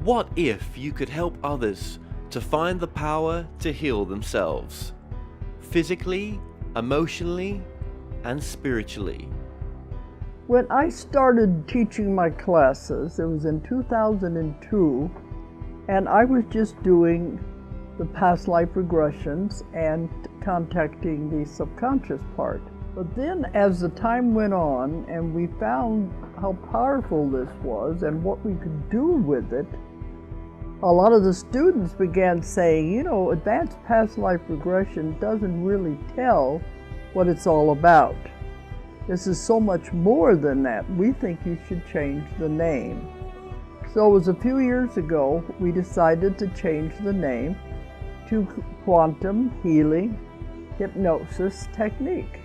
What if you could help others to find the power to heal themselves? Physically, emotionally, and spiritually. When I started teaching my classes, it was in 2002, and I was just doing the past life regressions and contacting the subconscious part. But then as the time went on and we found how powerful this was and what we could do with it, a lot of the students began saying, you know, advanced past life regression doesn't really tell what it's all about. This is so much more than that. We think you should change the name. So it was a few years ago we decided to change the name to Quantum Healing Hypnosis Technique.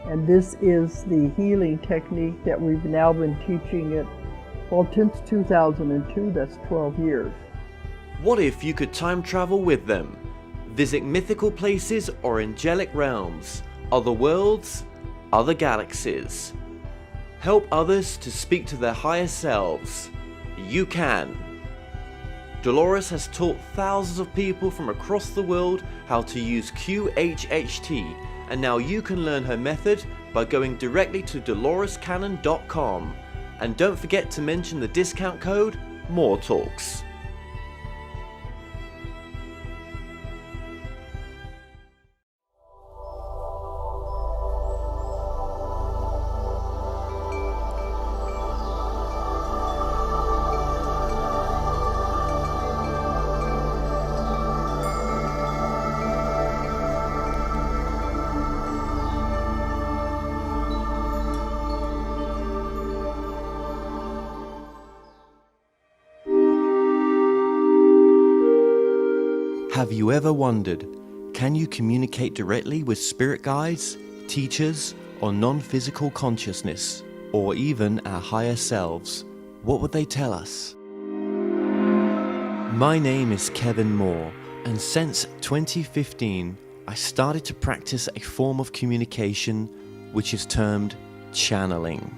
And this is the healing technique that we've now been teaching it, well, since 2002, that's 12 years. What if you could time travel with them? Visit mythical places or angelic realms, other worlds, other galaxies. Help others to speak to their higher selves. You can. Dolores has taught thousands of people from across the world how to use QHHT, and now you can learn her method by going directly to dolorescannon.com. And don't forget to mention the discount code MORETALKS. Have you ever wondered, can you communicate directly with spirit guides, teachers, or non-physical consciousness, or even our higher selves? What would they tell us? My name is Kevin Moore, and since 2015, I started to practice a form of communication which is termed channeling.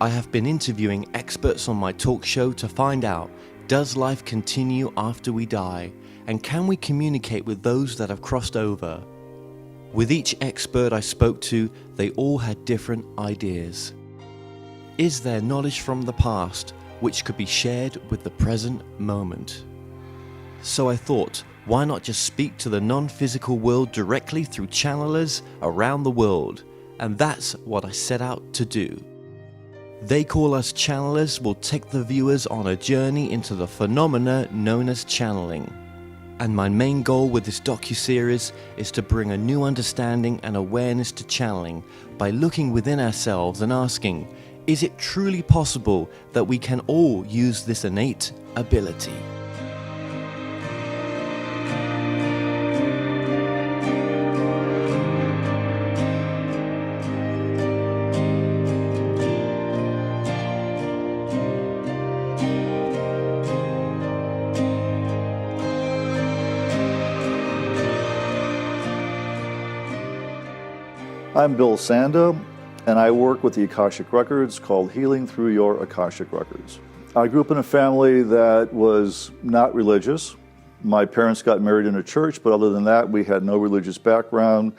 I have been interviewing experts on my talk show to find out, does life continue after we die? And can we communicate with those that have crossed over? With each expert I spoke to, they all had different ideas. Is there knowledge from the past which could be shared with the present moment? So I thought, why not just speak to the non-physical world directly through channelers around the world? And that's what I set out to do. They Call Us Channelers will take the viewers on a journey into the phenomena known as channeling. And my main goal with this docuseries is to bring a new understanding and awareness to channeling by looking within ourselves and asking, is it truly possible that we can all use this innate ability? I'm BillSanda, and I work with the Akashic Records called Healing Through Your Akashic Records. I grew up in a family that was not religious. My parents got married in a church, but other than that, we had no religious background,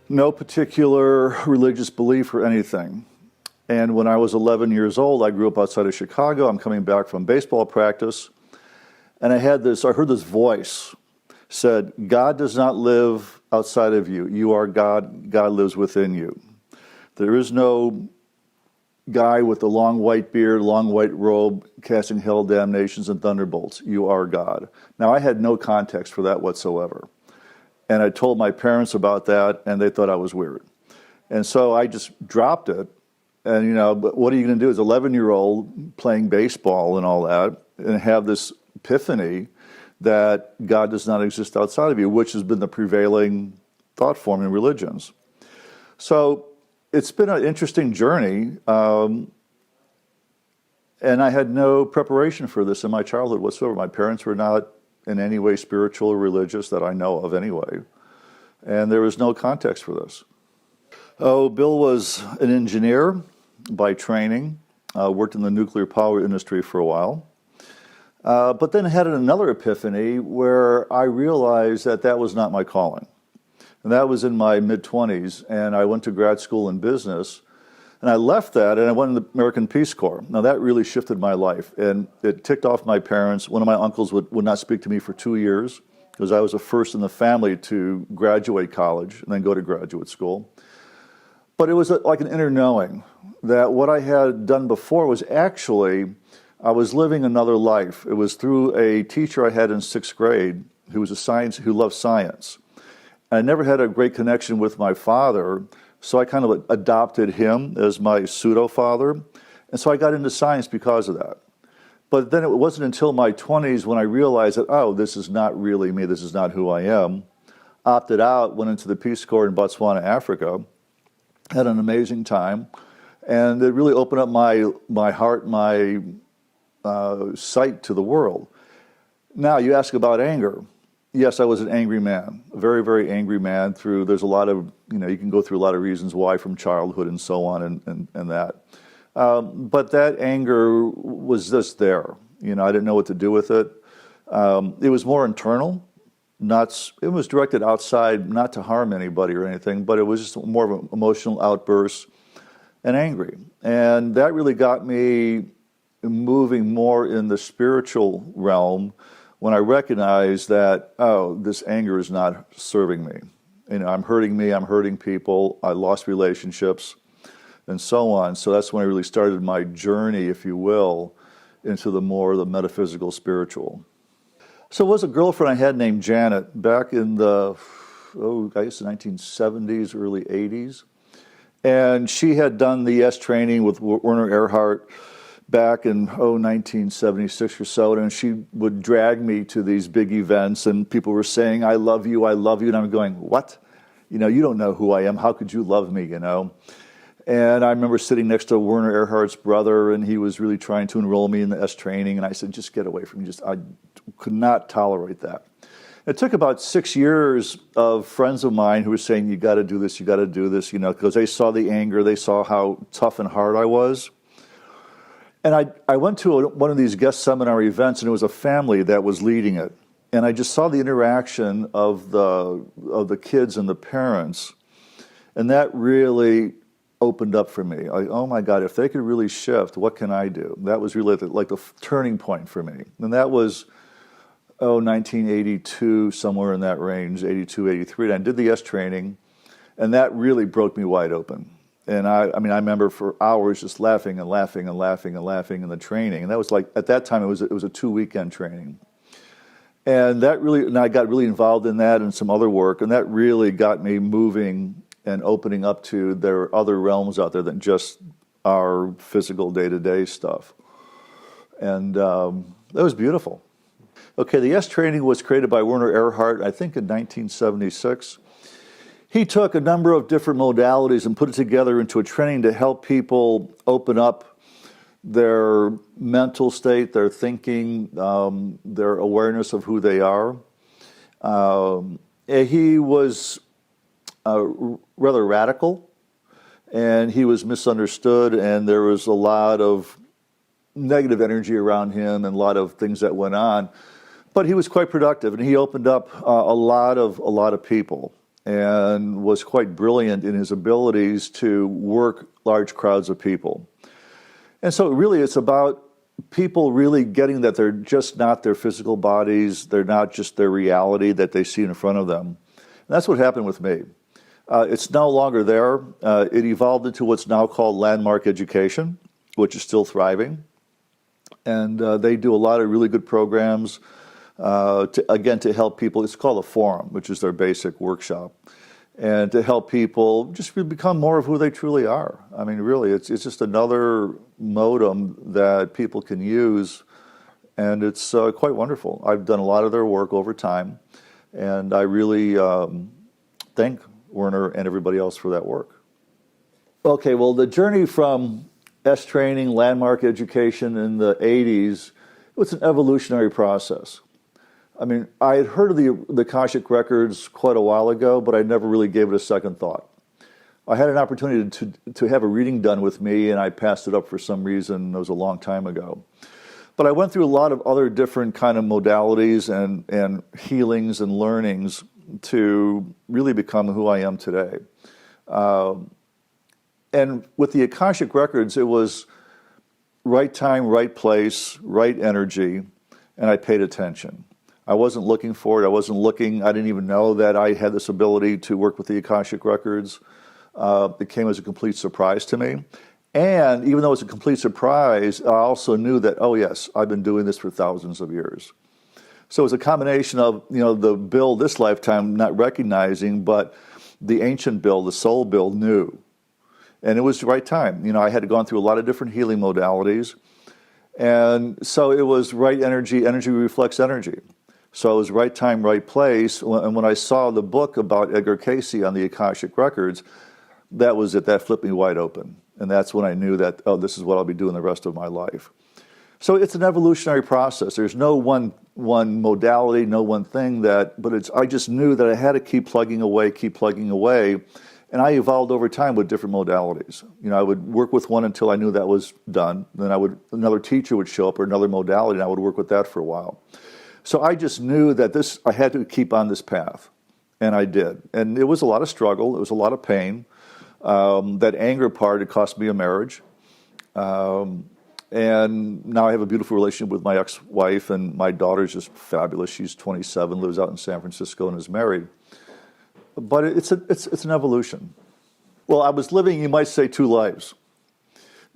no particular religious belief or anything. And when I was 11 years old, I grew up outside of Chicago. I'm coming back from baseball practice, and I heard this voice said, God does not live outside of you. You are God. God lives within you. There is no guy with a long white beard, long white robe, casting hell, damnations, and thunderbolts. You are God. Now, I had no context for that whatsoever. And I told my parents about that, and they thought I was weird. And so I just dropped it. And, you know, but what are you going to do as an 11-year-old playing baseball and all that, and have this epiphany that God does not exist outside of you, which has been the prevailing thought form in religions. So it's been an interesting journey, and I had no preparation for this in my childhood whatsoever. My parents were not in any way spiritual or religious that I know of anyway, and there was no context for this. Oh, Bill was an engineer by training, worked in the nuclear power industry for a while. But then I had another epiphany where I realized that that was not my calling. And that was in my mid-20s, and I went to grad school in business. And I left that, and I went in the American Peace Corps. Now, that really shifted my life, and it ticked off my parents. One of my uncles would not speak to me for 2 years, because I was the first in the family to graduate college and then go to graduate school. But it was like an inner knowing that what I had done before was actually, I was living another life. It was through a teacher I had in 6th grade who loved science. And I never had a great connection with my father, so I kind of adopted him as my pseudo-father. And so I got into science because of that. But then it wasn't until my 20s when I realized that, oh, this is not really me, this is not who I am. Opted out, went into the Peace Corps in Botswana, Africa, had an amazing time. And it really opened up my heart, my sight to the world. Now, you ask about anger. Yes, I was an angry man, a very, very angry man. There's a lot of, you can go through a lot of reasons why from childhood and so on and that. But that anger was just there. I didn't know what to do with it. It was more internal. It was directed outside, not to harm anybody or anything, but it was just more of an emotional outburst and angry. And that really got me moving more in the spiritual realm when I recognized that, oh, this anger is not serving me. I'm hurting people, I lost relationships, and so on. So that's when I really started my journey, if you will, into the metaphysical, spiritual. So it was a girlfriend I had named Janet back in the 1970s, early 80s. And she had done the S training with Werner Erhard back in 1976 or so, and she would drag me to these big events, and people were saying, I love you, and I'm going, what? You don't know who I am, how could you love me, And I remember sitting next to Werner Erhard's brother, and he was really trying to enroll me in the S training, and I said, just get away from me, I could not tolerate that. It took about 6 years of friends of mine who were saying, you got to do this, because they saw the anger, they saw how tough and hard I was. And I went to one of these guest seminar events, and it was a family that was leading it. And I just saw the interaction of the kids and the parents, and that really opened up for me. Oh my God, if they could really shift, what can I do? That was really like the turning point for me. And that was, 1982, somewhere in that range, 82, 83. And I did the S training, and that really broke me wide open. And I remember for hours just laughing in the training. And that was like, at that time, it was a 2-weekend training. And I got really involved in that and some other work. And that really got me moving and opening up to there are other realms out there than just our physical day-to-day stuff. And that was beautiful. Okay, the S training was created by Werner Erhard, I think in 1976. He took a number of different modalities and put it together into a training to help people open up their mental state, their thinking, their awareness of who they are. He was rather radical, and he was misunderstood, and there was a lot of negative energy around him and a lot of things that went on. But he was quite productive, and he opened up a lot of people, and was quite brilliant in his abilities to work large crowds of people. And so really it's about people really getting that they're just not their physical bodies, they're not just their reality that they see in front of them. And that's what happened with me. It's no longer there. It evolved into what's now called landmark education, which is still thriving. And they do a lot of really good programs to help people. It's called a forum, which is their basic workshop, and to help people just become more of who they truly are. I mean, really, it's just another modem that people can use, and it's quite wonderful. I've done a lot of their work over time, and I really thank Werner and everybody else for that work. Okay, well, the journey from S training, landmark education in the 80s, it was an evolutionary process. I mean, I had heard of the Akashic Records quite a while ago, but I never really gave it a second thought. I had an opportunity to have a reading done with me, and I passed it up for some reason. It was a long time ago. But I went through a lot of other different kind of modalities and healings and learnings to really become who I am today. And with the Akashic Records, it was right time, right place, right energy, and I paid attention. I wasn't looking for it. I didn't even know that I had this ability to work with the Akashic Records. It came as a complete surprise to me. And even though it was a complete surprise, I also knew that, oh yes, I've been doing this for thousands of years. So it was a combination of, the Bill this lifetime not recognizing, but the ancient Bill, the soul Bill, knew. And it was the right time. I had gone through a lot of different healing modalities. And so it was right energy. Energy reflects energy. So it was right time, right place. And when I saw the book about Edgar Cayce on the Akashic Records, that was it. That flipped me wide open. And that's when I knew that, oh, this is what I'll be doing the rest of my life. So it's an evolutionary process. There's no one modality, no one thing but I just knew that I had to keep plugging away. And I evolved over time with different modalities. I would work with one until I knew that was done. Then another teacher would show up or another modality, and I would work with that for a while. So I just knew that I had to keep on this path. And I did. And it was a lot of struggle. It was a lot of pain. That anger part, it cost me a marriage. And now I have a beautiful relationship with my ex-wife, and my daughter's just fabulous. She's 27, lives out in San Francisco, and is married. But it's an evolution. Well, I was living, you might say, two lives.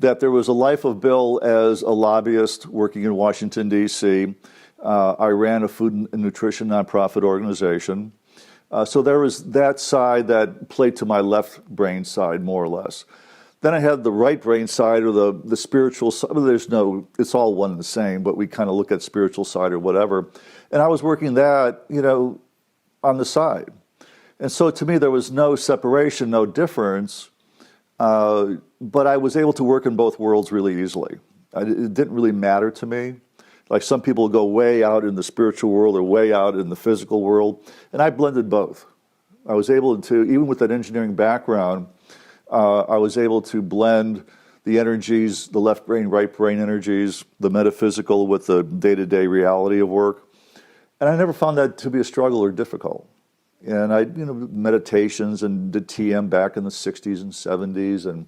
That there was a life of Bill as a lobbyist working in Washington, D.C. I ran a food and nutrition nonprofit organization. So there was that side that played to my left brain side, more or less. Then I had the right brain side, or the spiritual side. It's all one and the same, but we kind of look at spiritual side or whatever. And I was working that, on the side. And so to me, there was no separation, no difference. But I was able to work in both worlds really easily. It didn't really matter to me. Like some people go way out in the spiritual world or way out in the physical world, and I blended both. I was able to, even with that engineering background, I was able to blend the energies, the left brain, right brain energies, the metaphysical with the day-to-day reality of work. And I never found that to be a struggle or difficult. And I, meditations and did TM back in the 60s and 70s. And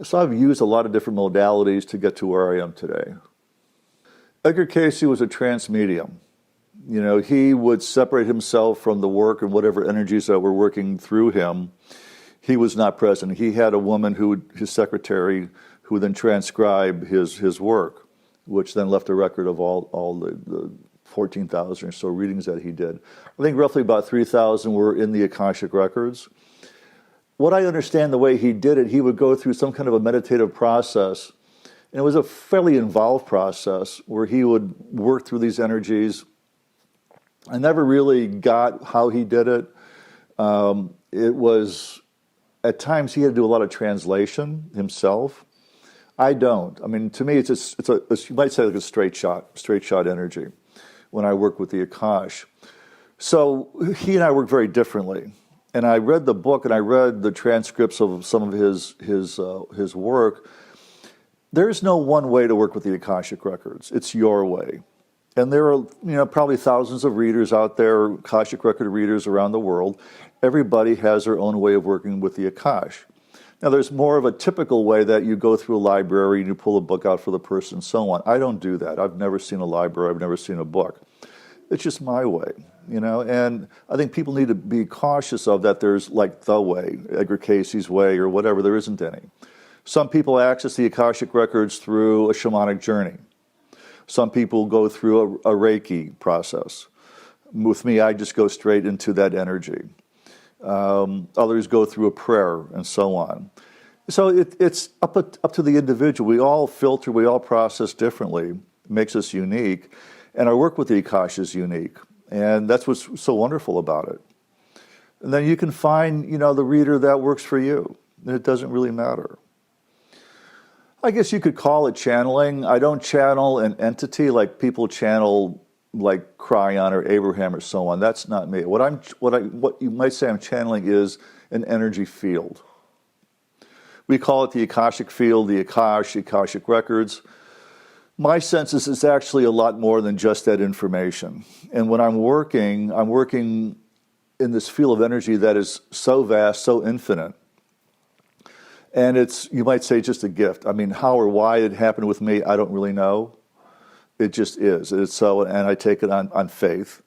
so I've used a lot of different modalities to get to where I am today. Edgar Cayce was a trance medium. He would separate himself from the work and whatever energies that were working through him. He was not present. He had a woman his secretary, who then transcribed his work, which then left a record of all the 14,000 or so readings that he did. I think roughly about 3,000 were in the Akashic Records. What I understand, the way he did it, he would go through some kind of a meditative process. And it was a fairly involved process where he would work through these energies. I never really got how he did it. It was, at times, he had to do a lot of translation himself. I don't. I mean, to me, it's you might say like a straight shot energy when I work with the Akasha. So he and I work very differently. And I read the book and I read the transcripts of some of his work. There's no one way to work with the Akashic Records. It's your way. And there are, probably thousands of readers out there, Akashic Record readers around the world. Everybody has their own way of working with the Akasha. Now, there's more of a typical way that you go through a library and you pull a book out for the person and so on. I don't do that. I've never seen a library. I've never seen a book. It's just my way, and I think people need to be cautious of that. There's like the way, Edgar Cayce's way or whatever. There isn't any. Some people access the Akashic Records through a shamanic journey. Some people go through a Reiki process. With me, I just go straight into that energy. Others go through a prayer and so on. So it's up to the individual. We all filter, we all process differently. It makes us unique. And our work with the Akasha is unique. And that's what's so wonderful about it. And then you can find, the reader that works for you. And it doesn't really matter. I guess you could call it channeling. I don't channel an entity like people channel like Cryon or Abraham or so on. That's not me. What you might say I'm channeling is an energy field. We call it the Akashic field, the Akashic Records. My sense is it's actually a lot more than just that information. And when I'm working in this field of energy that is so vast, so infinite. And it's, you might say, just a gift. I mean, how or why it happened with me, I don't really know. It just is. It's so, and I take it on faith.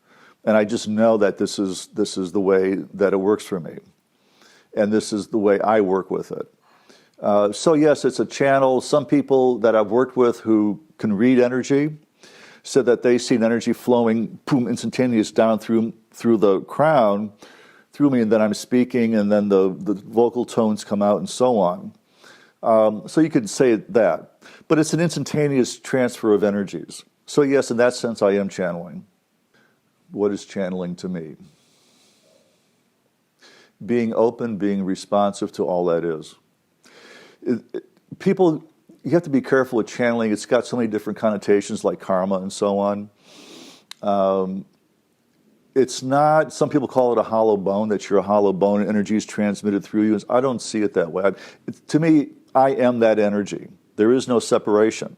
And I just know that this is the way that it works for me. And this is the way I work with it. So yes, it's a channel. Some people that I've worked with who can read energy said that they see energy flowing, boom, instantaneous down through the crown, through me, and then I'm speaking, and then the vocal tones come out, and so on. So you could say that. But it's an instantaneous transfer of energies. So yes, in that sense, I am channeling. What is channeling to me? Being open, being responsive to all that is. People, you have to be careful with channeling. It's got so many different connotations, like karma and so on. It's not, some people call it a hollow bone, that you're a hollow bone and energy is transmitted through you. I don't see it that way. To me, I am that energy. There is no separation.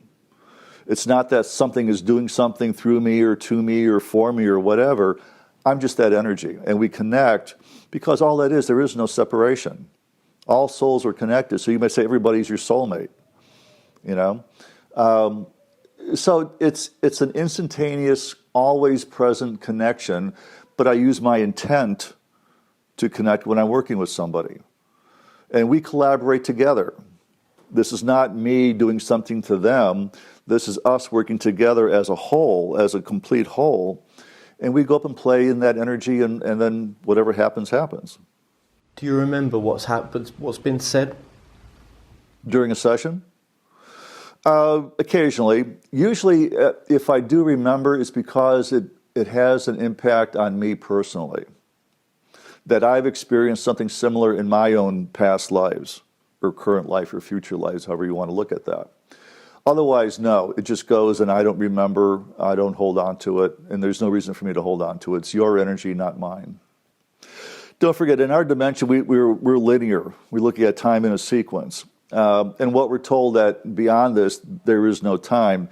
It's not that something is doing something through me or to me or for me or whatever. I'm just that energy. And we connect because all that is, there is no separation. All souls are connected. So you might say everybody's your soulmate, you know? So it's an instantaneous, always present connection, but I use my intent to connect when I'm working with somebody. And we collaborate together. This is not me doing something to them. This is us working together as a whole, as a complete whole. And we go up and play in that energy, and then whatever happens, happens. Do you remember what's happened, what's been said? During a session? Occasionally. Usually, if I do remember, it's because it has an impact on me personally. That I've experienced something similar in my own past lives, or current life, or future lives, however you want to look at that. Otherwise, no, it just goes and I don't remember, I don't hold on to it, and there's no reason for me to hold on to it. It's your energy, not mine. Don't forget, in our dimension, we're linear. We're looking at time in a sequence. And what we're told that beyond this, there is no time,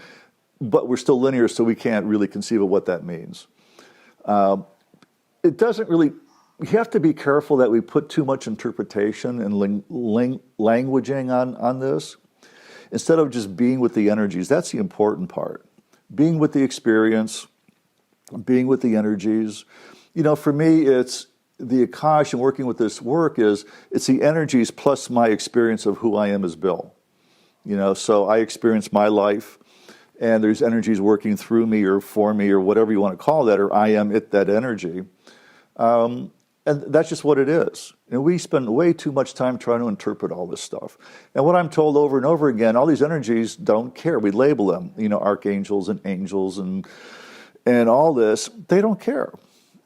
but we're still linear, so we can't really conceive of what that means. It doesn't really, we have to be careful that we put too much interpretation and languaging on this. Instead of just being with the energies, that's the important part. Being with the experience, being with the energies. You know, for me, it's the Akasha and working with this work it's the energies plus my experience of who I am as Bill. You know, so I experience my life, and there's energies working through me or for me or whatever you want to call that, or I am it, that energy. And that's just what it is. And we spend way too much time trying to interpret all this stuff. And what I'm told over and over again, all these energies don't care. We label them, you know, archangels and angels and all this. They don't care.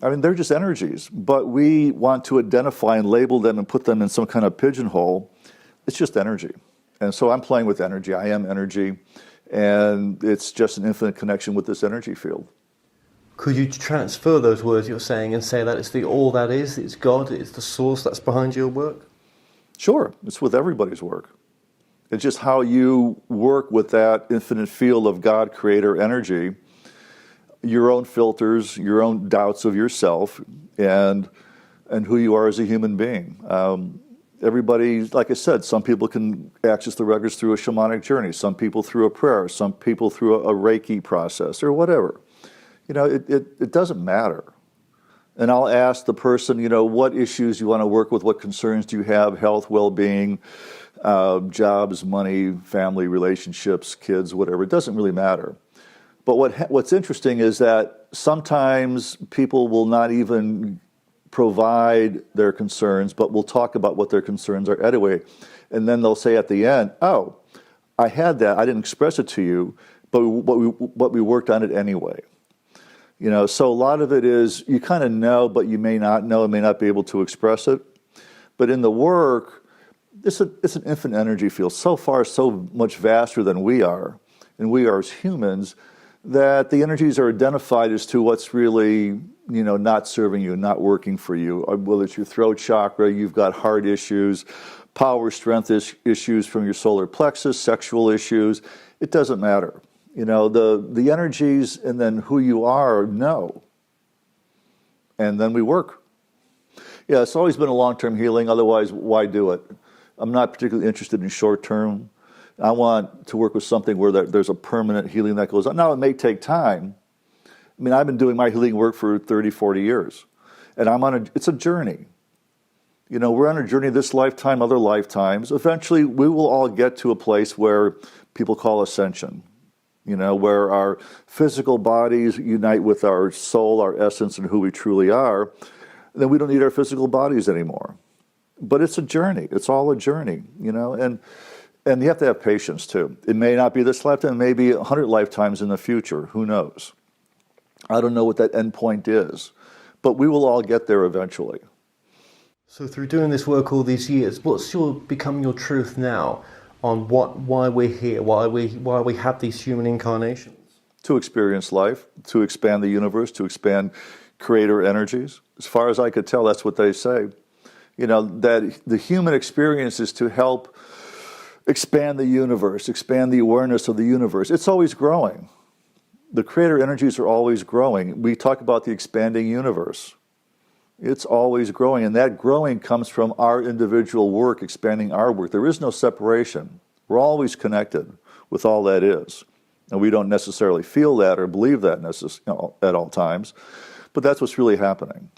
I mean, they're just energies. But we want to identify and label them and put them in some kind of pigeonhole. It's just energy. And so I'm playing with energy. I am energy. And it's just an infinite connection with this energy field. Could you transfer those words you're saying and say that it's the all that is, it's God, it's the source that's behind your work? Sure, it's with everybody's work. It's just how you work with that infinite field of God, creator, energy, your own filters, your own doubts of yourself, and who you are as a human being. Everybody, like I said, some people can access the records through a shamanic journey, some people through a prayer, some people through a Reiki process, or whatever. You know, it doesn't matter. And I'll ask the person, you know, what issues you want to work with, what concerns do you have, health, well-being, jobs, money, family, relationships, kids, whatever. It doesn't really matter. But what's interesting is that sometimes people will not even provide their concerns, but will talk about what their concerns are anyway. And then they'll say at the end, oh, I had that, I didn't express it to you, but we worked on it anyway. You know, so a lot of it is you kind of know, but you may not know and may not be able to express it. But in the work, it's an infinite energy field, so far so much vaster than we are, and we are as humans, that the energies are identified as to what's really, you know, not serving you, not working for you. Whether it's your throat chakra, you've got heart issues, power, strength issues from your solar plexus, sexual issues. It doesn't matter. You know, the energies and then who you are know. And then we work. Yeah, it's always been a long-term healing. Otherwise, why do it? I'm not particularly interested in short-term. I want to work with something where there's a permanent healing that goes on. Now, it may take time. I mean, I've been doing my healing work for 30, 40 years. And it's a journey. You know, we're on a journey this lifetime, other lifetimes. Eventually, we will all get to a place where people call ascension. You know, where our physical bodies unite with our soul, our essence, and who we truly are. Then we don't need our physical bodies anymore. But it's a journey. It's all a journey, you know. And you have to have patience, too. It may not be this lifetime. It may be 100 lifetimes in the future. Who knows? I don't know what that end point is. But we will all get there eventually. So through doing this work all these years, what's become your truth now on why we're here, why we have these human incarnations? To experience life, to expand the universe, to expand creator energies. As far as I could tell, that's what they say. You know, that the human experience is to help expand the universe, expand the awareness of the universe. It's always growing. The creator energies are always growing. We talk about the expanding universe. It's always growing, and that growing comes from our individual work, expanding our work. There is no separation. We're always connected with all that is. And we don't necessarily feel that or believe that at all times, but that's what's really happening.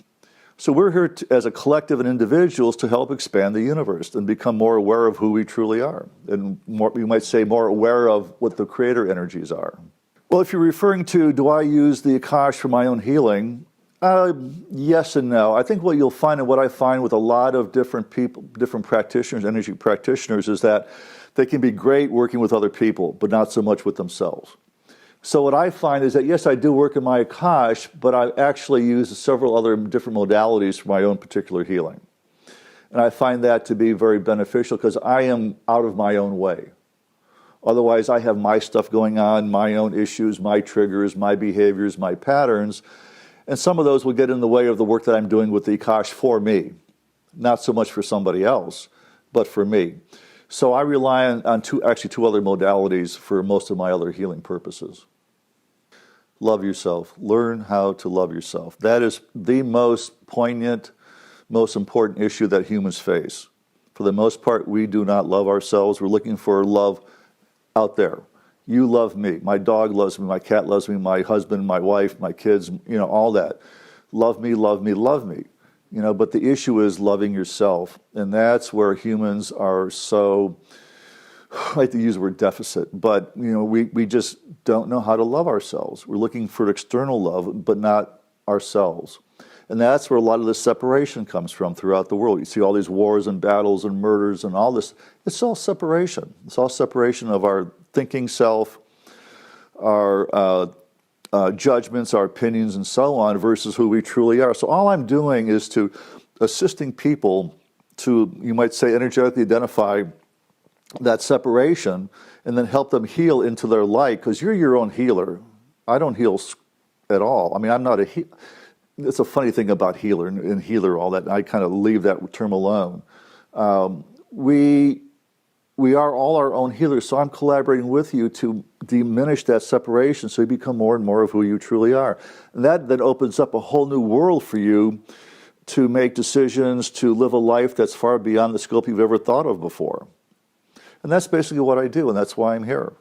So we're here as a collective and individuals to help expand the universe and become more aware of who we truly are, and more, we might say more aware of what the creator energies are. Well, if you're referring to, do I use the Akasha for my own healing? Yes and no. I think what you'll find, and what I find with a lot of different people, different practitioners, energy practitioners, is that they can be great working with other people, but not so much with themselves. So what I find is that, yes, I do work in my Akasha, but I actually use several other different modalities for my own particular healing. And I find that to be very beneficial because I am out of my own way. Otherwise, I have my stuff going on, my own issues, my triggers, my behaviors, my patterns. And some of those will get in the way of the work that I'm doing with the Akasha for me. Not so much for somebody else, but for me. So I rely on two other modalities for most of my other healing purposes. Love yourself. Learn how to love yourself. That is the most poignant, most important issue that humans face. For the most part, we do not love ourselves. We're looking for love out there. You love me. My dog loves me. My cat loves me. My husband, my wife, my kids, you know, all that. Love me, love me, love me. You know, but the issue is loving yourself. And that's where humans are so, I like to use the word deficit, but, you know, we just don't know how to love ourselves. We're looking for external love, but not ourselves. And that's where a lot of this separation comes from throughout the world. You see all these wars and battles and murders and all this. It's all separation. It's all separation of our thinking self, our judgments, our opinions, and so on, versus who we truly are. So all I'm doing is to assisting people to, you might say, energetically identify that separation and then help them heal into their light, because you're your own healer. I don't heal at all. I mean, I'm not a healer. It's a funny thing about healer and healer, all that. I kind of leave that term alone. We are all our own healers, so I'm collaborating with you to diminish that separation so you become more and more of who you truly are. And that then opens up a whole new world for you to make decisions, to live a life that's far beyond the scope you've ever thought of before. And that's basically what I do, and that's why I'm here.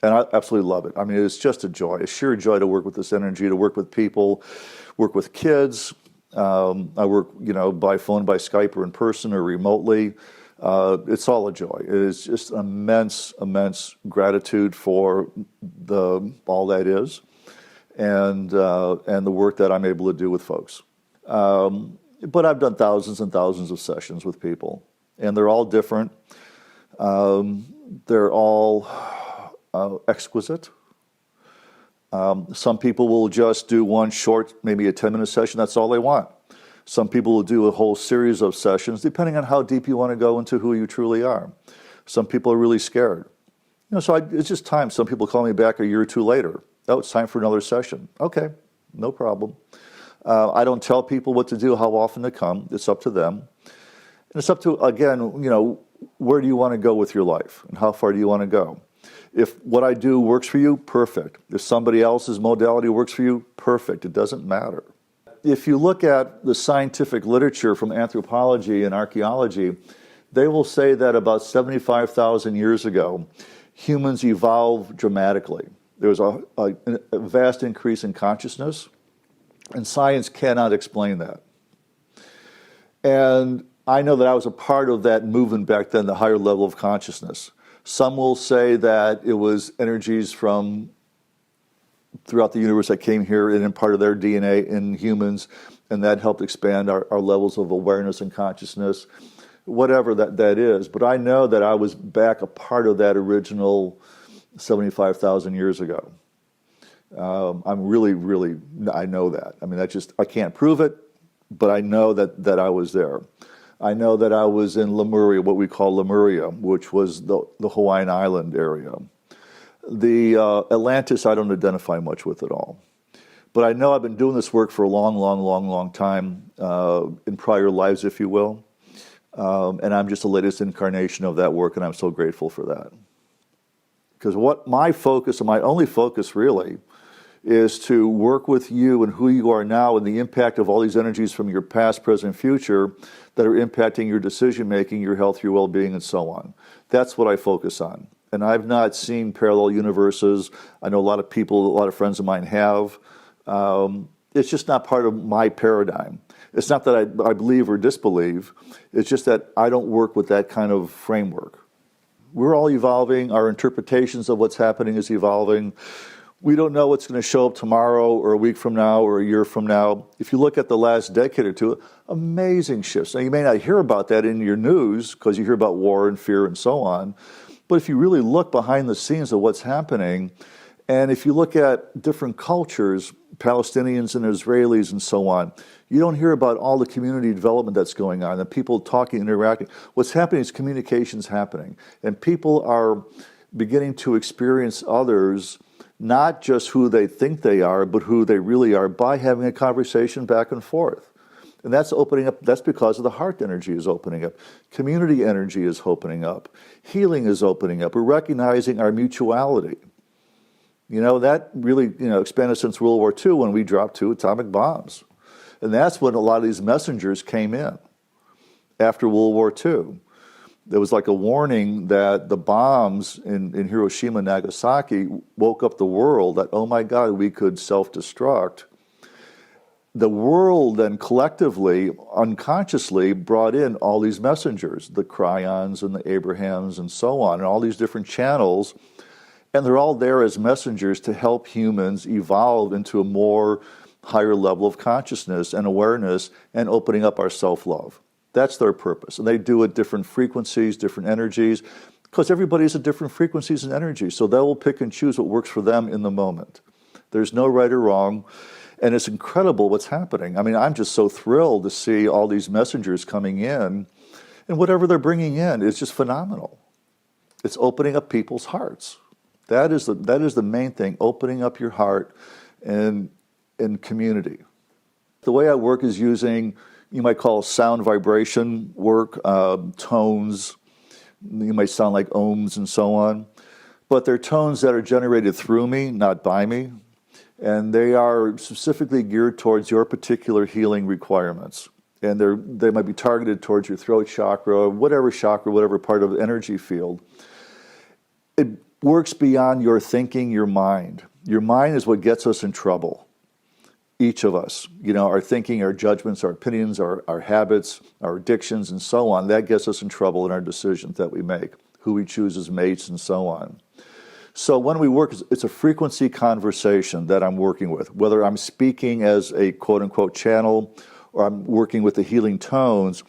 And I absolutely love it. I mean, it's just a joy, a sheer joy to work with this energy, to work with people, work with kids. I work, you know, by phone, by Skype, or in person, or remotely. It's all a joy. It is just immense, immense gratitude for all that is, and the work that I'm able to do with folks. But I've done thousands and thousands of sessions with people, and they're all different. They're all exquisite. Some people will just do one short, maybe a 10-minute session. That's all they want. Some people will do a whole series of sessions, depending on how deep you want to go into who you truly are. Some people are really scared. You know, so it's just time. Some people call me back a year or two later. Oh, it's time for another session. Okay, no problem. I don't tell people what to do, how often to come. It's up to them. And it's up to, again, you know, where do you want to go with your life, and how far do you want to go? If what I do works for you, perfect. If somebody else's modality works for you, perfect. It doesn't matter. If you look at the scientific literature from anthropology and archaeology, they will say that about 75,000 years ago, humans evolved dramatically. There was a vast increase in consciousness, and science cannot explain that. And I know that I was a part of that movement back then, the higher level of consciousness. Some will say that it was energies from throughout the universe that came here and in part of their DNA in humans, and that helped expand our levels of awareness and consciousness, whatever that is. But I know that I was back a part of that original 75,000 years ago. I'm really, I know that. I mean, I can't prove it, but I know that I was there. I know that I was in Lemuria, what we call Lemuria, which was the Hawaiian island area. The Atlantis, I don't identify much with at all. But I know I've been doing this work for a long time, in prior lives, if you will. And I'm just the latest incarnation of that work, and I'm so grateful for that. Because what my focus, and my only focus really, is to work with you and who you are now and the impact of all these energies from your past, present, future that are impacting your decision-making, your health, your well-being, and so on. That's what I focus on. And I've not seen parallel universes. I know a lot of people, a lot of friends of mine have. It's just not part of my paradigm. It's not that I believe or disbelieve. It's just that I don't work with that kind of framework. We're all evolving. Our interpretations of what's happening is evolving. We don't know what's going to show up tomorrow or a week from now or a year from now. If you look at the last decade or two, amazing shifts. Now, you may not hear about that in your news because you hear about war and fear and so on. But if you really look behind the scenes of what's happening, and if you look at different cultures, Palestinians and Israelis and so on, you don't hear about all the community development that's going on, the people talking, interacting. What's happening is communication's happening. And people are beginning to experience others, not just who they think they are, but who they really are by having a conversation back and forth. And that's opening up, that's because of the heart energy is opening up. Community energy is opening up. Healing is opening up. We're recognizing our mutuality. You know, that really, expanded since World War II when we dropped 2 atomic bombs. And that's when a lot of these messengers came in after World War II. There was like a warning that the bombs in Hiroshima and Nagasaki woke up the world that, oh my God, we could self-destruct. The world then collectively, unconsciously, brought in all these messengers, the Cryons and the Abrahams and so on, and all these different channels. And they're all there as messengers to help humans evolve into a more higher level of consciousness and awareness and opening up our self-love. That's their purpose. And they do it different frequencies, different energies, because everybody's at different frequencies and energies. So they will pick and choose what works for them in the moment. There's no right or wrong. And it's incredible what's happening. I mean, I'm just so thrilled to see all these messengers coming in. And whatever they're bringing in is just phenomenal. It's opening up people's hearts. That is the main thing, opening up your heart and community. The way I work is using, you might call sound vibration work, tones. You might sound like ohms and so on. But they're tones that are generated through me, not by me. And they are specifically geared towards your particular healing requirements. And they might be targeted towards your throat chakra, whatever part of the energy field. It works beyond your thinking, your mind. Your mind is what gets us in trouble. Each of us, our thinking, our judgments, our opinions, our habits, our addictions, and so on, that gets us in trouble in our decisions that we make, who we choose as mates, and so on. So when we work, it's a frequency conversation that I'm working with, whether I'm speaking as a quote-unquote channel or I'm working with the healing tones.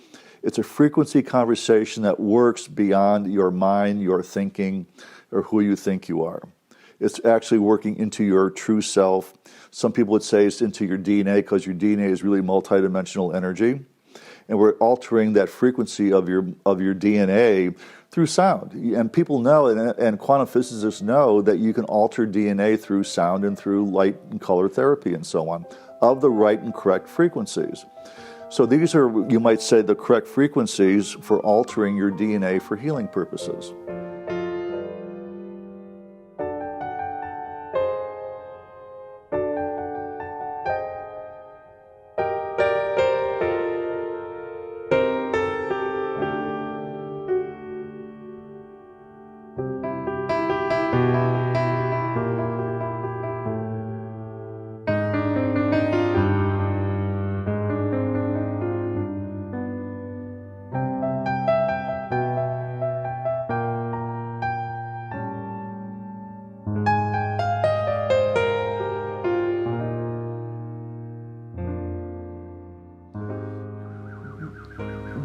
It's a frequency conversation that works beyond your mind, your thinking, or who you think you are. It's actually working into your true self. Some people would say it's into your DNA because your DNA is really multidimensional energy. And we're altering that frequency of your DNA through sound. And people know, and quantum physicists know, that you can alter DNA through sound and through light and color therapy and so on, of the right and correct frequencies. So these are, you might say, the correct frequencies for altering your DNA for healing purposes.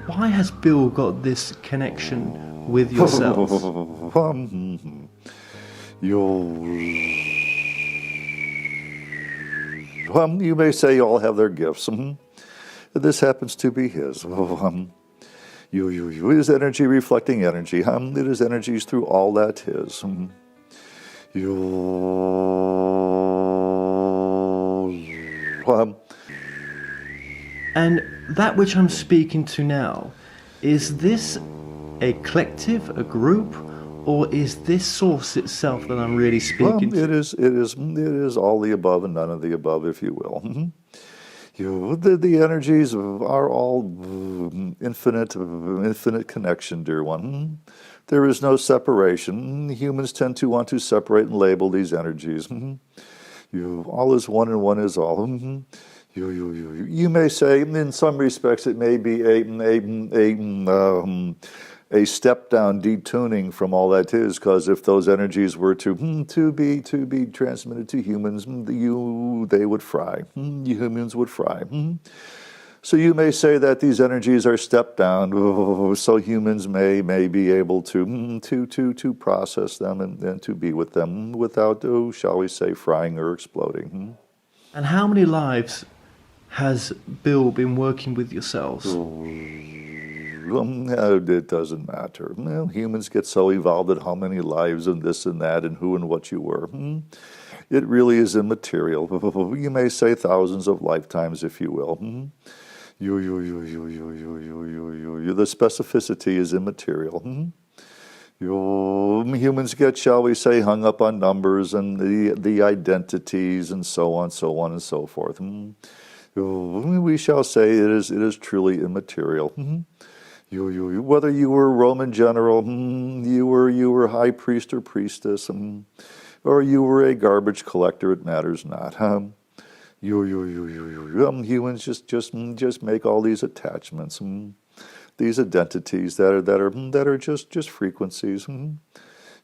why has Bill got this connection with yourself? You may say all have their gifts. This happens to be his. It is energy reflecting energy. It is energies through all that his. And that which I'm speaking to now, is this a collective, a group, or is this source itself that I'm really speaking to? It is all the above and none of the above, if you will. The energies are all infinite connection, dear one. There is no separation. Humans tend to want to separate and label these energies. All is one and one is all. You may say, in some respects, it may be a step down detuning from all that is, because if those energies were to be transmitted to humans, they would fry. Humans would fry. So you may say that these energies are stepped down, so humans may be able to process them and to be with them without, shall we say, frying or exploding. And how many lives has Bill been working with yourselves? It doesn't matter. Well, humans get so evolved at how many lives and this and that and who and what you were. It really is immaterial. You may say thousands of lifetimes, if you will. The specificity is immaterial. Humans get, shall we say, hung up on numbers and the identities and so on and so forth. We shall say it is truly immaterial. Whether you were a Roman general, you were high priest or priestess, or you were a garbage collector, it matters not. Humans just make all these attachments, these identities that are just frequencies.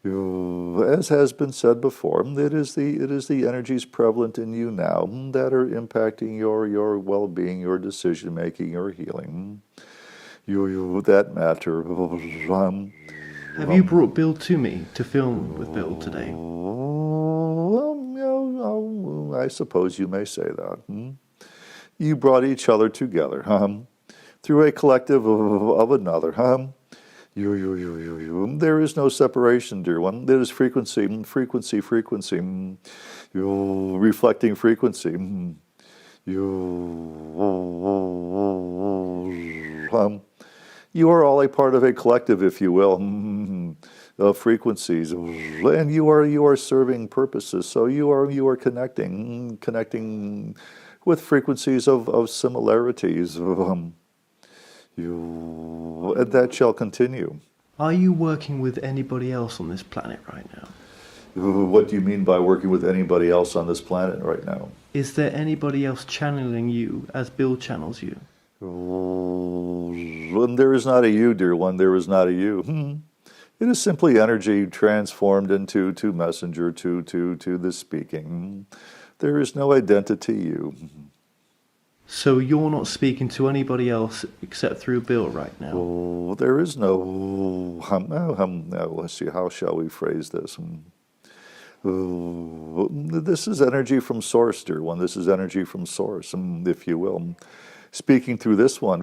As has been said before, it is the energies prevalent in you now that are impacting your well-being, your decision-making, your healing. That matter. Have you brought Bill to me to film with Bill today? I suppose you may say that. You brought each other together through a collective of another. There is no separation, dear one. There is frequency, reflecting frequency. You are all a part of a collective, if you will, of frequencies, and you are serving purposes. So you are connecting with frequencies of similarities. And that shall continue. Are you working with anybody else on this planet right now? What do you mean by working with anybody else on this planet right now? Is there anybody else channeling you as Bill channels you? There is not a you, dear one. There is not a you. It is simply energy transformed into messenger to the speaking. There is no identity you. So you're not speaking to anybody else except through Bill right now? There is no. Let's see. How shall we phrase this? This is energy from source, dear one. This is energy from source, if you will. Speaking through this one,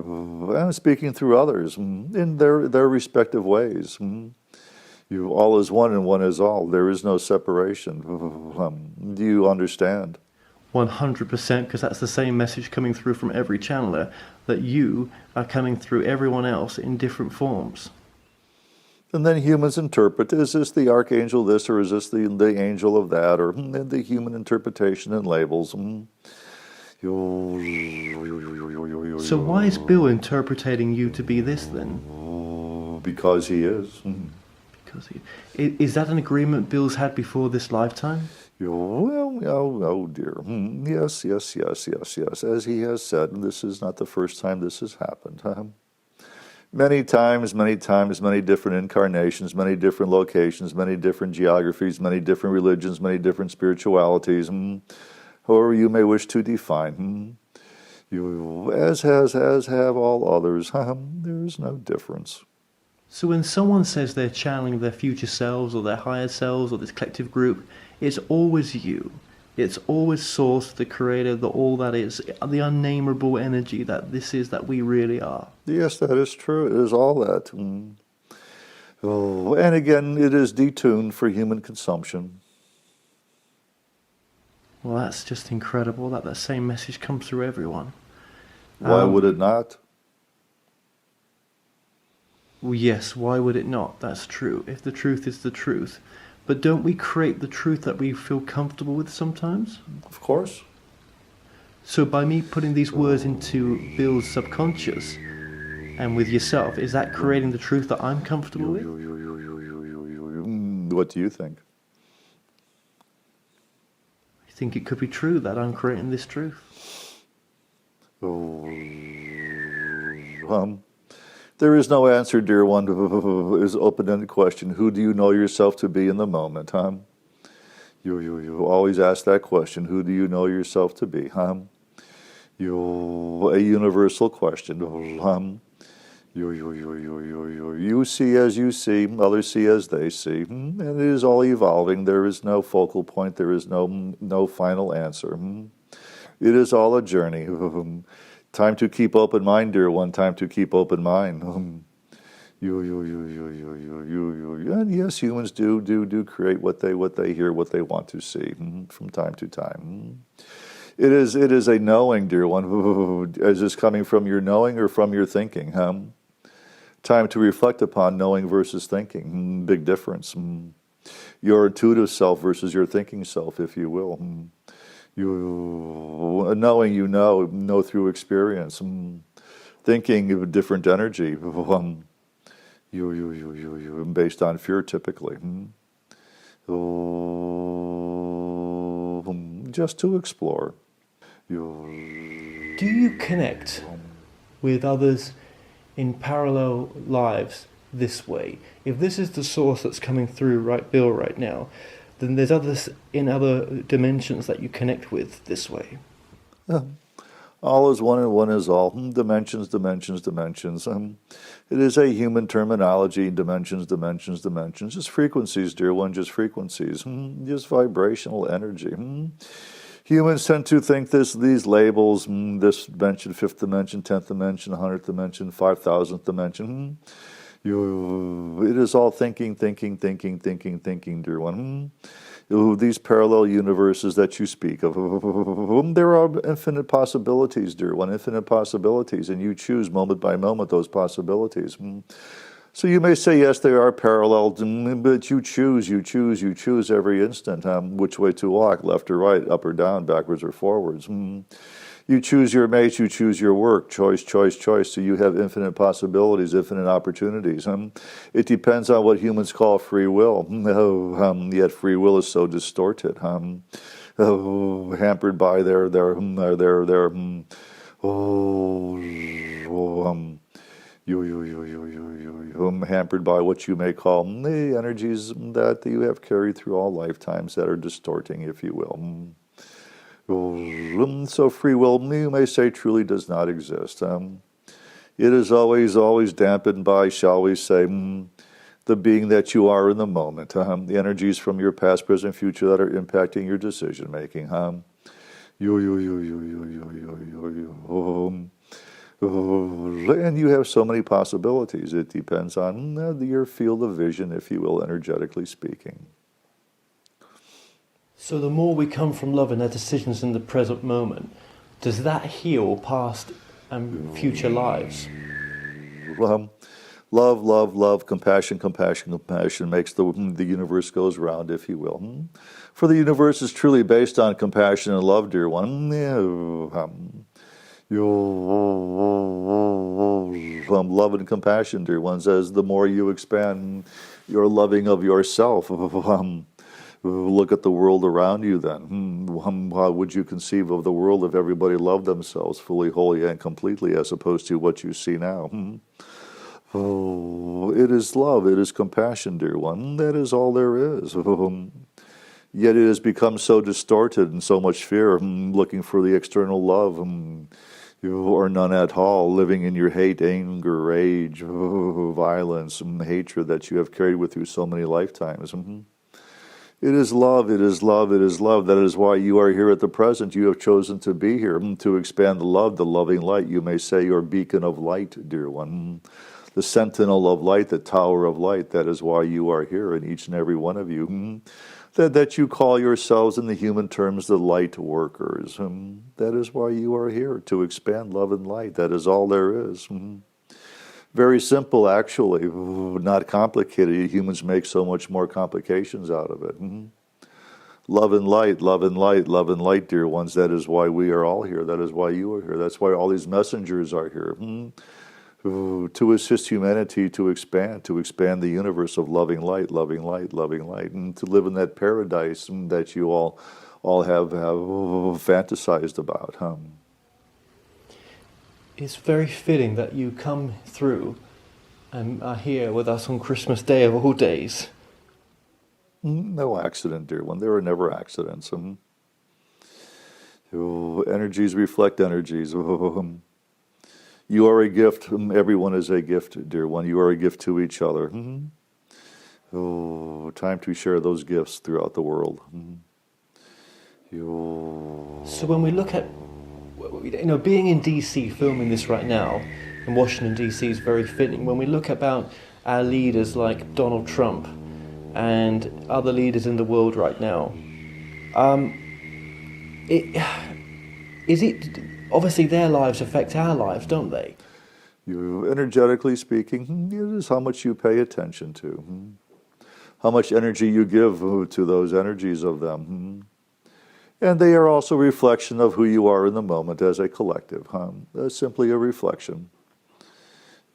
and speaking through others in their respective ways. All is one and one is all. There is no separation. Do you understand? 100%, because that's the same message coming through from every channeler, that you are coming through everyone else in different forms. And then humans interpret, is this the archangel this, or is this the angel of that, or the human interpretation and labels. So why is Bill interpreting you to be this then? Because he is. Because is that an agreement Bill's had before this lifetime? Oh dear. Yes. As he has said, this is not the first time this has happened. Many times, many different incarnations, many different locations, many different geographies, many different religions, many different spiritualities, however you may wish to define. As have all others. There is no difference. So when someone says they're channeling their future selves or their higher selves or this collective group, it's always you. It's always Source, the Creator, the all that is, the unnameable energy that this is, that we really are. Yes, that is true. It is all that. And again, it is detuned for human consumption. Well, that's just incredible that that same message comes through everyone. Why would it not? Well, yes, why would it not? That's true, if the truth is the truth. But don't we create the truth that we feel comfortable with sometimes? Of course. So by me putting these words into Bill's subconscious and with yourself, is that creating the truth that I'm comfortable with? What do you think? I think it could be true that I'm creating this truth. There is no answer, dear one. Is an open-ended question. Who do you know yourself to be in the moment? You always ask that question. Who do you know yourself to be? A universal question. You see as you see, others see as they see, and it is all evolving. There is no focal point. There is no final answer. It is all a journey. Time to keep open mind, dear one. Time to keep open mind. And yes, humans do create what they hear, what they want to see from time to time. It is a knowing, dear one. Is this coming from your knowing or from your thinking? Time to reflect upon knowing versus thinking. Big difference. Your intuitive self versus your thinking self, if you will. Knowing you know through experience. Thinking of a different energy. Based on fear, typically. Just to explore. Do you connect with others in parallel lives this way? If this is the source that's coming through, right, Bill, right now, then there's others in other dimensions that you connect with this way. All is one and one is all. Dimensions. It is a human terminology. Dimensions. Just frequencies, dear one, just frequencies. Just vibrational energy. Humans tend to think these labels, this dimension, 5th dimension, 10th dimension, 100th dimension, 5,000th dimension. It is all thinking, dear one. These parallel universes that you speak of, there are infinite possibilities, dear one, infinite possibilities, and you choose moment by moment those possibilities. So you may say, yes, they are parallel, but you choose every instant which way to walk, left or right, up or down, backwards or forwards. You choose your mates, you choose your work, choice. So you have infinite possibilities, infinite opportunities. It depends on what humans call free will. Yet free will is so distorted, hampered by their hampered by what you may call the energies that you have carried through all lifetimes that are distorting, if you will. So free will, you may say, truly does not exist. It is always dampened by, shall we say, the being that you are in the moment. The energies from your past, present, future that are impacting your decision making. And you have so many possibilities. It depends on your field of vision, if you will, energetically speaking. So the more we come from love and our decisions in the present moment, does that heal past and future lives? Love, compassion makes the universe goes round, if you will. For the universe is truly based on compassion and love, dear one. Love and compassion, dear one, says the more you expand your loving of yourself, look at the world around you then. How would you conceive of the world if everybody loved themselves fully, wholly, and completely, as opposed to what you see now? It is love, it is compassion, dear one. That is all there is. Yet it has become so distorted and so much fear, looking for the external love. or none at all, living in your hate, anger, rage, violence, and hatred that you have carried with you so many lifetimes. It is love, it is love, it is love. That is why you are here at the present. You have chosen to be here to expand the love, the loving light. You may say your beacon of light, dear one. The sentinel of light, the tower of light. That is why you are here, and each and every one of you. That you call yourselves in the human terms the light workers. That is why you are here, to expand love and light. That is all there is. Very simple, actually, not complicated. Humans make so much more complications out of it. Love and light, love and light, love and light, dear ones. That is why we are all here. That is why you are here. That's why all these messengers are here. To assist humanity to expand the universe of loving light, loving light, loving light, and to live in that paradise that you all have fantasized about. It's very fitting that you come through and are here with us on Christmas Day of all days. No accident, dear one. There are never accidents. Energies reflect energies. You are a gift. Everyone is a gift, dear one. You are a gift to each other. Time to share those gifts throughout the world. So when we look at, being in DC, filming this right now, in Washington DC is very fitting. When we look about our leaders like Donald Trump and other leaders in the world right now, obviously their lives affect our lives, don't they? Energetically speaking, it is how much you pay attention to, how much energy you give to those energies of them. And they are also a reflection of who you are in the moment as a collective. Simply a reflection.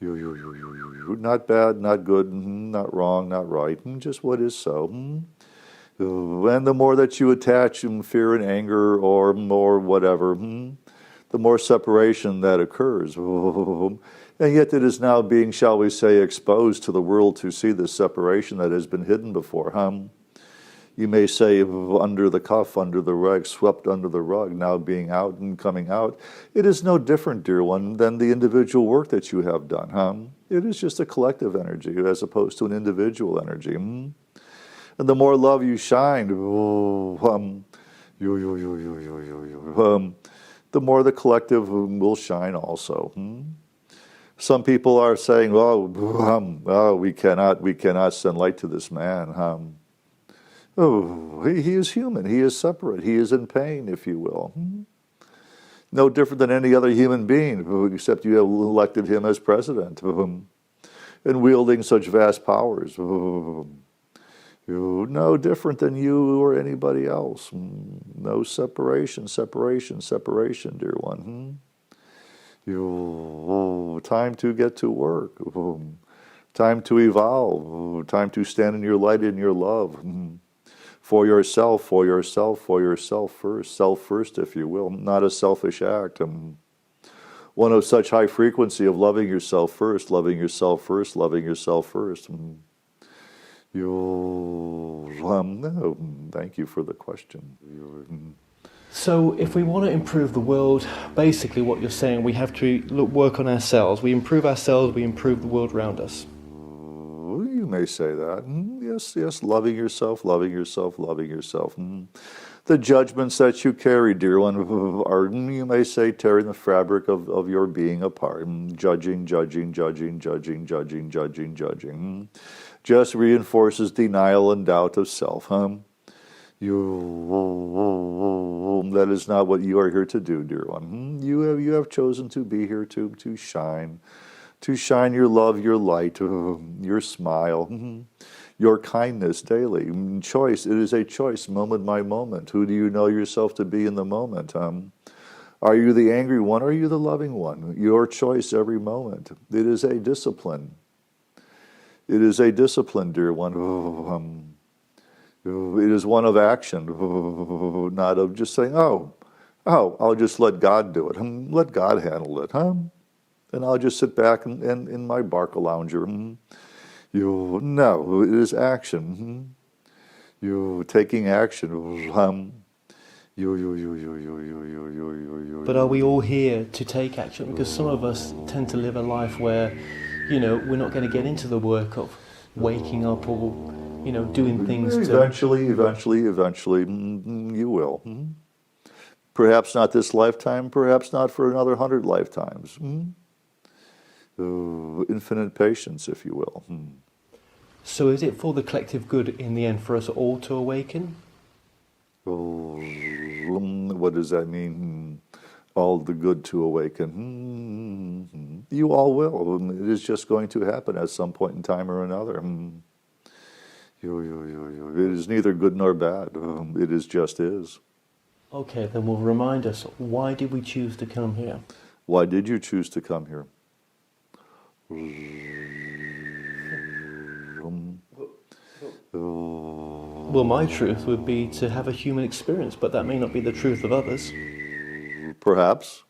Not bad, not good, not wrong, not right, just what is so. And the more that you attach fear and anger or more whatever, the more separation that occurs. And yet it is now being, shall we say, exposed to the world to see this separation that has been hidden before. You may say under the cuff, under the rug, swept under the rug, now being out and coming out. It is no different, dear one, than the individual work that you have done. It is just a collective energy as opposed to an individual energy. And the more love you shine, the more the collective will shine also. Some people are saying, we cannot send light to this man. He is human. He is separate. He is in pain, if you will. No different than any other human being, except you have elected him as president and wielding such vast powers. No different than you or anybody else. No separation, dear one. Time to get to work. Time to evolve. Time to stand in your light and your love. For yourself first. Self first, if you will. Not a selfish act. One of such high frequency of loving yourself first, loving yourself first, loving yourself first. Thank you for the question. So if we want to improve the world, basically what you're saying, we have to work on ourselves. We improve ourselves, we improve the world around us. You may say that. Yes, loving yourself. The judgments that you carry, dear one, are, you may say, tearing the fabric of your being apart. Judging. Just reinforces denial and doubt of self. That is not what you are here to do, dear one. You have chosen to be here to shine your love, your light, your smile, your kindness daily. Choice, it is a choice, moment by moment. Who do you know yourself to be in the moment? Are you the angry one or are you the loving one? Your choice every moment. It is a discipline. It is a discipline, dear one. It is one of action, not of just saying, I'll just let God do it. Let God handle it. And I'll just sit back and in my barca lounger. No, it is action. You taking action. But are we all here to take action? Because some of us tend to live a life where, we're not going to get into the work of waking up or, doing things Eventually, you will. Perhaps not this lifetime, perhaps not for another 100 lifetimes. Infinite patience, if you will. So is it for the collective good in the end for us all to awaken? What does that mean? All the good to awaken. You all will. It is just going to happen at some point in time or another. It is neither good nor bad. It is just is. Okay, then we'll remind us, why did we choose to come here? Why did you choose to come here? Well, my truth would be to have a human experience, but that may not be the truth of others. Perhaps.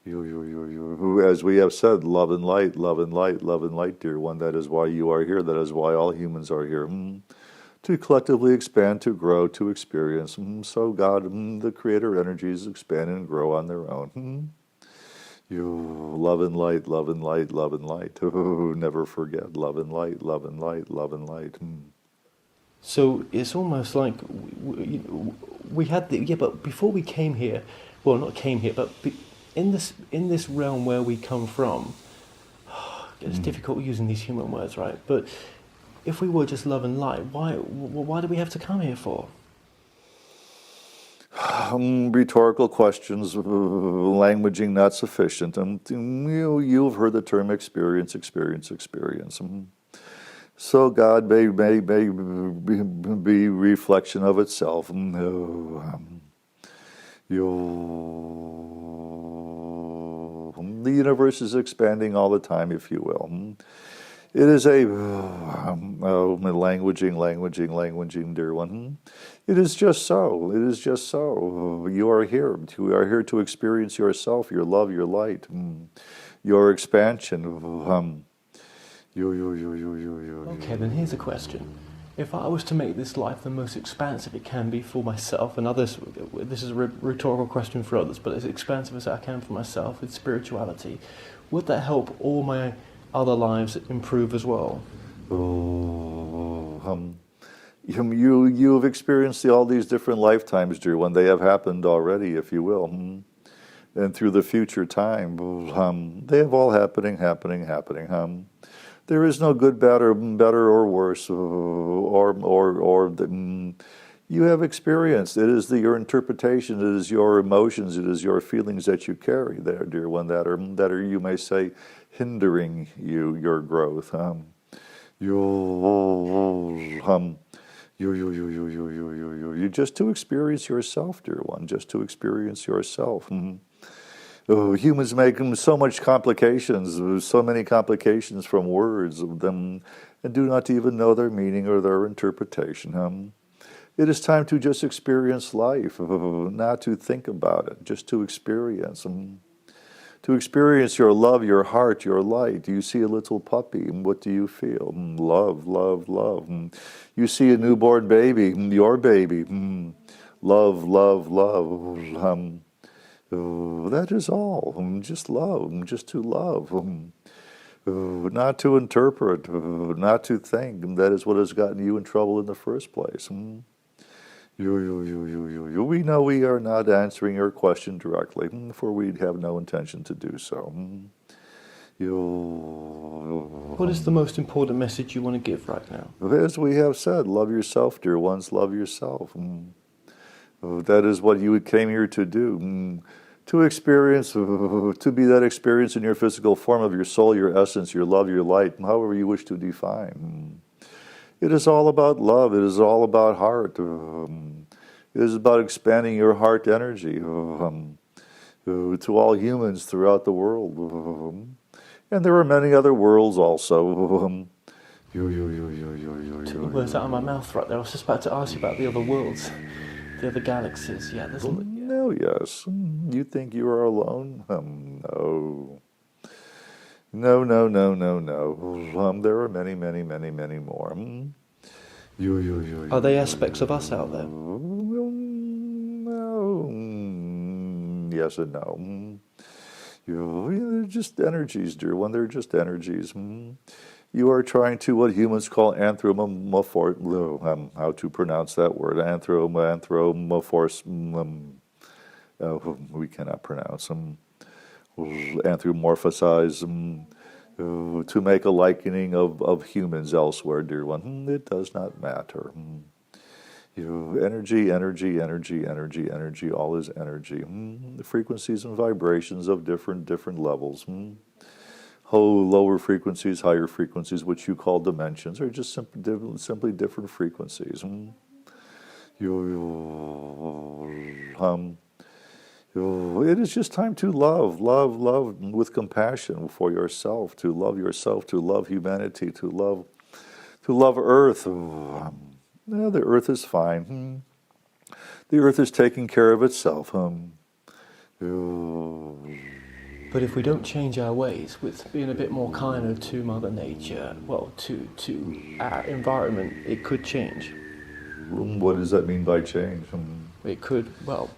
As we have said, love and light, love and light, love and light, dear one. That is why you are here. That is why all humans are here. To collectively expand, to grow, to experience. So God, the creator energies, expand and grow on their own. Love and light, love and light, love and light. Never forget, love and light, love and light, love and light. So it's almost like we had but before we came here, well, not came here, but in this realm where we come from, it's difficult using these human words, right? But if we were just love and light, why do we have to come here for? Rhetorical questions, languaging not sufficient. You've heard the term experience. So God may be reflection of itself. The universe is expanding all the time, if you will. It is a languaging, dear one. It is just so. It is just so. You are here. You are here to experience yourself, your love, your light, your expansion. Okay, then here's a question. If I was to make this life the most expansive it can be for myself and others, this is a rhetorical question for others, but as expansive as I can for myself with spirituality, would that help all my other lives improve as well? You've experienced all these different lifetimes, dear one. They have happened already, if you will. And through the future time, they have all happening. There is no good, better or worse, you have experienced. It is your interpretation. It is your emotions. It is your feelings that you carry there, dear one, that are you may say hindering your growth. You just to experience yourself, dear one. Just to experience yourself. Humans make so much complications, so many complications from words of them, and do not even know their meaning or their interpretation. It is time to just experience life, not to think about it, just to experience. To experience your love, your heart, your light. You see a little puppy, and what do you feel? Love, love, love. You see a newborn baby, your baby. Love, love, love. That is all. Just love, just to love. Not to interpret, not to think. That is what has gotten you in trouble in the first place. We know we are not answering your question directly, for we have no intention to do so. What is the most important message you want to give right now? As we have said, love yourself, dear ones, love yourself. That is what you came here to do. To experience, to be that experience in your physical form of your soul, your essence, your love, your light, however you wish to define. It is all about love. It is all about heart. It is about expanding your heart energy to all humans throughout the world. And there are many other worlds also. Took the words out of my mouth right there. I was just about to ask you about the other worlds, the other galaxies. Yeah, there's... No, yes. You think you are alone? No. No. There are many more. Are they aspects of us out there? No. Yes and no. They're just energies, dear one. They're just energies. You are trying to what humans call anthropomorph. How to pronounce that word? Anthropomorphos. We cannot pronounce them. Anthropomorphize to make a likening of humans elsewhere, dear one. It does not matter. Energy, energy, energy, energy, energy. All is energy. The frequencies and vibrations of different levels. Lower frequencies, higher frequencies, which you call dimensions, are just simply different frequencies. It is just time to love with compassion for yourself, to love humanity, to love Earth. The Earth is fine. The Earth is taking care of itself. But if we don't change our ways with being a bit more kinder to Mother Nature, well, to our environment, it could change. What does that mean by change? It could, the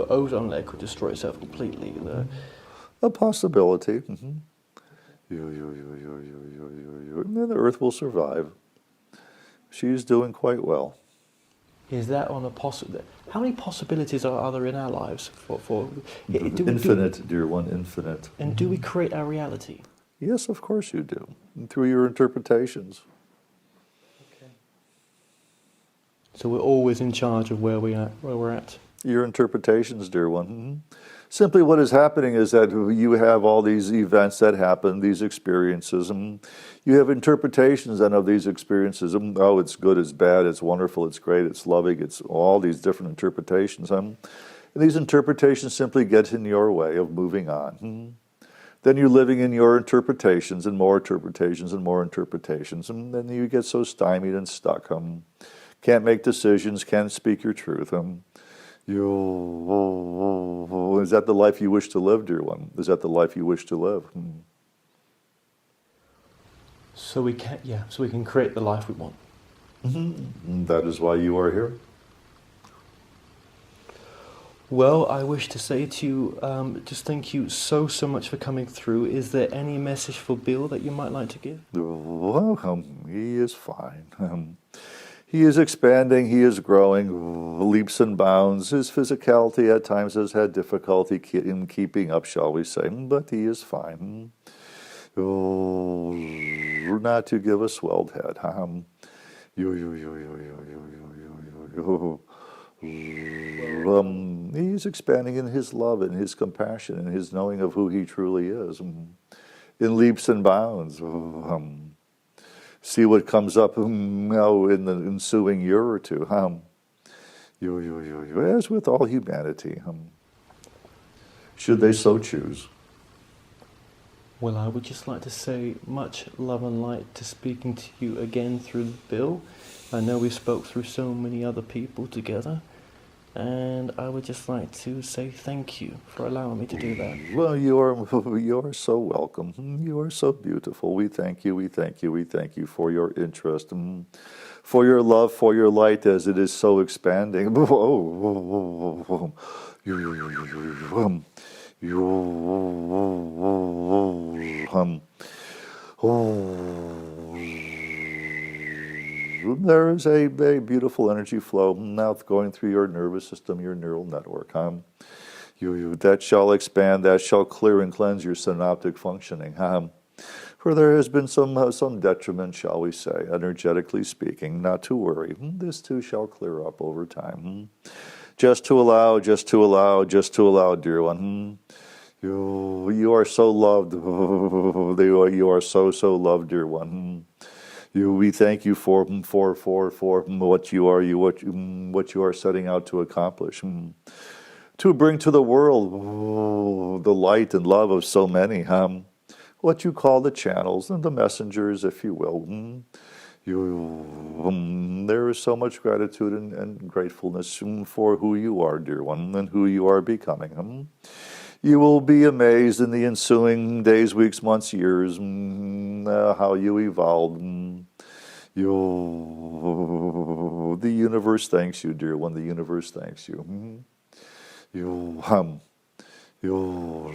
ozone layer could destroy itself completely. A possibility. And then the Earth will survive. She's doing quite well. Is that on a possible? How many possibilities are there in our lives for infinite, dear one, infinite. And do we create our reality? Yes, of course you do. And through your interpretations. Okay. So we're always in charge of where we're at. Your interpretations, dear one. Simply what is happening is that you have all these events that happen, these experiences, and you have interpretations then of these experiences. Oh, it's good, it's bad, it's wonderful, it's great, it's loving, it's all these different interpretations. And these interpretations simply get in your way of moving on. Then you're living in your interpretations and more interpretations and more interpretations, and then you get so stymied and stuck. Can't make decisions, can't speak your truth. Is that the life you wish to live, dear one? Is that the life you wish to live? So we can create the life we want. That is why you are here. Well, I wish to say to you, just thank you so much for coming through. Is there any message for Bill that you might like to give? Well, he is fine. He is expanding, he is growing, leaps and bounds. His physicality at times has had difficulty in keeping up, shall we say, but he is fine. Not to give a swelled head. He's expanding in his love and his compassion and his knowing of who he truly is. In leaps and bounds. See what comes up in the ensuing year or two. As with all humanity, should they so choose. Well, I would just like to say much love and light to speaking to you again through Bill. I know we spoke through so many other people together, and I would just like to say thank you for allowing me to do that. Well, you are so welcome. You are so beautiful. We thank you for your interest, for your love, for your light as it is so expanding. There is a beautiful energy flow now going through your nervous system, your neural network. That shall expand, that shall clear and cleanse your synaptic functioning. For there has been some detriment, shall we say, energetically speaking. Not to worry. This too shall clear up over time. Just to allow, dear one. You are so loved. You are so loved, dear one. We thank you for what you are setting out to accomplish, to bring to the world the light and love of so many. What you call the channels and the messengers, if you will. There is so much gratitude and gratefulness for who you are, dear one, and who you are becoming. You will be amazed in the ensuing days, weeks, months, years, how you evolved. The universe thanks you, dear one. The universe thanks you. Yo.